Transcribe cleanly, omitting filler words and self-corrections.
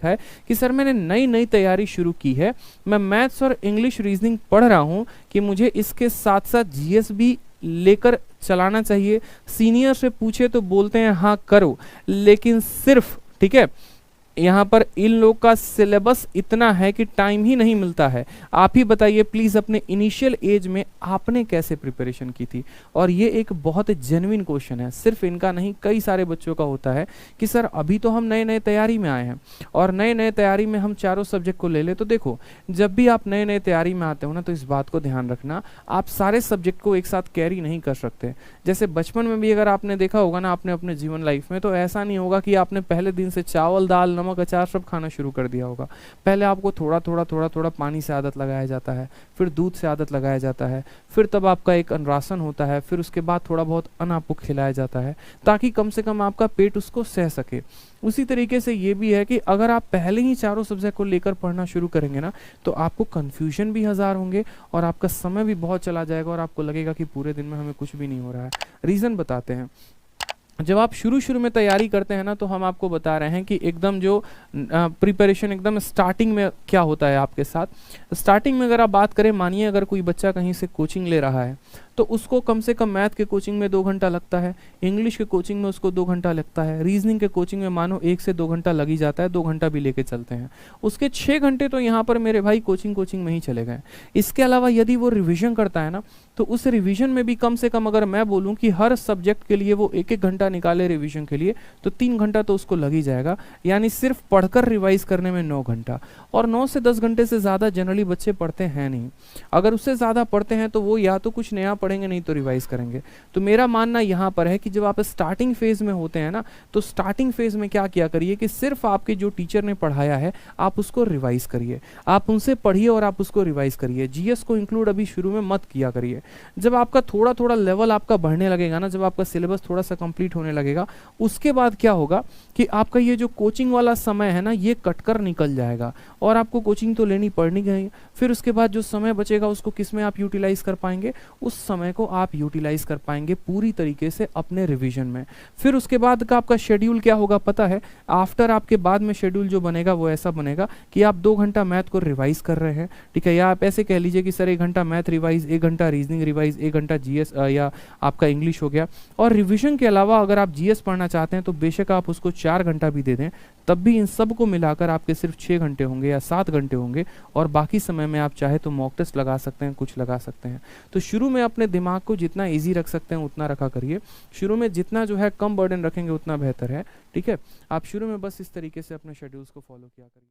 रखा है कि सर मैंने नई नई तैयारी शुरू की है, मैं मैथ्स और इंग्लिश रीजनिंग पढ़ रहा हूँ कि मुझे इसके साथ साथ जीएस भी लेकर चलाना चाहिए। सीनियर से पूछे तो बोलते हैं हाँ करो, लेकिन सिर्फ, ठीक है, यहाँ पर इन लोग का सिलेबस इतना है कि टाइम ही नहीं मिलता है। आप ही बताइए प्लीज, अपने इनिशियल एज में आपने कैसे प्रिपरेशन की थी? और ये एक बहुत जेन्युइन क्वेश्चन है, सिर्फ इनका नहीं, कई सारे बच्चों का होता है कि सर अभी तो हम नए नए तैयारी में आए हैं और नए नए तैयारी में हम चारों सब्जेक्ट को ले ले। तो देखो, जब भी आप नए नए तैयारी में आते हो ना, तो इस बात को ध्यान रखना, आप सारे सब्जेक्ट को एक साथ कैरी नहीं कर सकते। जैसे बचपन में भी अगर आपने देखा होगा ना, आपने अपने जीवन लाइफ में, तो ऐसा नहीं होगा कि आपने पहले दिन से चावल दाल नमक अचार सब खाना शुरू कर दिया होगा। पहले आपको थोड़ा थोड़ा थोड़ा थोड़ा पानी से आदत लगाया जाता है, फिर दूध से आदत लगाया जाता है, फिर तब आपका एक अनराशन होता है, फिर उसके बाद थोड़ा बहुत अन्न आपको खिलाया जाता है ताकि कम से कम आपका पेट उसको सह सके। उसी तरीके से ये भी है कि अगर आप पहले ही चारों सब्जेक्ट को लेकर पढ़ना शुरू करेंगे ना, तो आपको कंफ्यूजन भी हजार होंगे और आपका समय भी बहुत चला जाएगा और आपको लगेगा कि पूरे दिन में हमें कुछ भी नहीं हो रहा है। रीजन बताते हैं। जब आप शुरू में तैयारी करते हैं ना, तो हम आपको बता रहे हैं कि एकदम जो प्रिपरेशन एकदम स्टार्टिंग में क्या होता है आपके साथ। स्टार्टिंग में अगर आप बात करें, मानिए अगर कोई बच्चा कहीं से कोचिंग ले रहा है, तो उसको कम से कम मैथ के कोचिंग में 2 घंटा लगता है, इंग्लिश के कोचिंग में उसको 2 घंटा लगता है, रीजनिंग के कोचिंग में मानो 1 से 2 घंटा लग ही जाता है, 2 घंटा भी लेके चलते हैं। उसके 6 घंटे तो यहाँ पर मेरे भाई कोचिंग में ही चले गए। इसके अलावा यदि वो रिविजन करता है ना, तो उस रिविजन में भी कम से कम अगर मैं बोलूँ कि हर सब्जेक्ट के लिए वो 1-1 घंटा निकाले रिविजन के लिए, तो 3 घंटा तो उसको लग ही जाएगा। यानी सिर्फ पढ़कर रिवाइज करने में 9 घंटा, और 9 से 10 घंटे से ज़्यादा जनरली बच्चे पढ़ते हैं नहीं। अगर उससे ज़्यादा पढ़ते हैं तो वो या तो कुछ नया पढ़ेंगे, नहीं तो रिवाइज करेंगे। तो मेरा मानना यहाँ पर है कि जब आप स्टार्टिंग फेज में होते हैं ना, तो स्टार्टिंग फेज में क्या किया करिए कि सिर्फ आपके जो टीचर ने पढ़ाया है आप उसको रिवाइज करिए, आप उनसे पढ़िए और आप उसको रिवाइज करिए। जीएस को इंक्लूड अभी शुरू में मत किया करिए। जब आपका थोड़ा थोड़ा लेवल आपका बढ़ने लगेगा ना, जब आपका सिलेबस थोड़ा सा कंप्लीट होने लगेगा, उसके बाद क्या होगा कि आपका ये जो कोचिंग वाला समय है ना, ये कटकर निकल जाएगा और आपको कोचिंग तो लेनी पड़नी है। फिर उसके बाद जो समय बचेगा उसको किस में आप यूटिलाइज कर पाएंगे? उस समय को आप यूटिलाइज कर पाएंगे पूरी तरीके से अपने रिवीजन में। फिर उसके बाद का आपका शेड्यूल क्या होगा पता है? आफ्टर आपके बाद में शेड्यूल जो बनेगा वो ऐसा बनेगा कि आप 2 घंटा मैथ को रिवाइज कर रहे हैं, ठीक है, या आप ऐसे कह लीजिए कि सर 1 घंटा मैथ रिवाइज, 1 घंटा रीजनिंग रिवाइज, 1 घंटा जीएस या आपका इंग्लिश हो गया। और रिविजन के अलावा अगर आप जीएस पढ़ना चाहते हैं तो बेशक आप उसको 4 घंटा भी दे दें, तब भी इन सब को मिलाकर आपके सिर्फ 6 घंटे होंगे या 7 घंटे होंगे। और बाकी समय में आप चाहे तो मॉक टेस्ट लगा सकते हैं, कुछ लगा सकते हैं। तो शुरू में अपने दिमाग को जितना इजी रख सकते हैं उतना रखा करिए। शुरू में जितना जो है कम बर्डन रखेंगे उतना बेहतर है, ठीक है। आप शुरू में बस इस तरीके से अपने शेड्यूल्स को फॉलो किया करिए।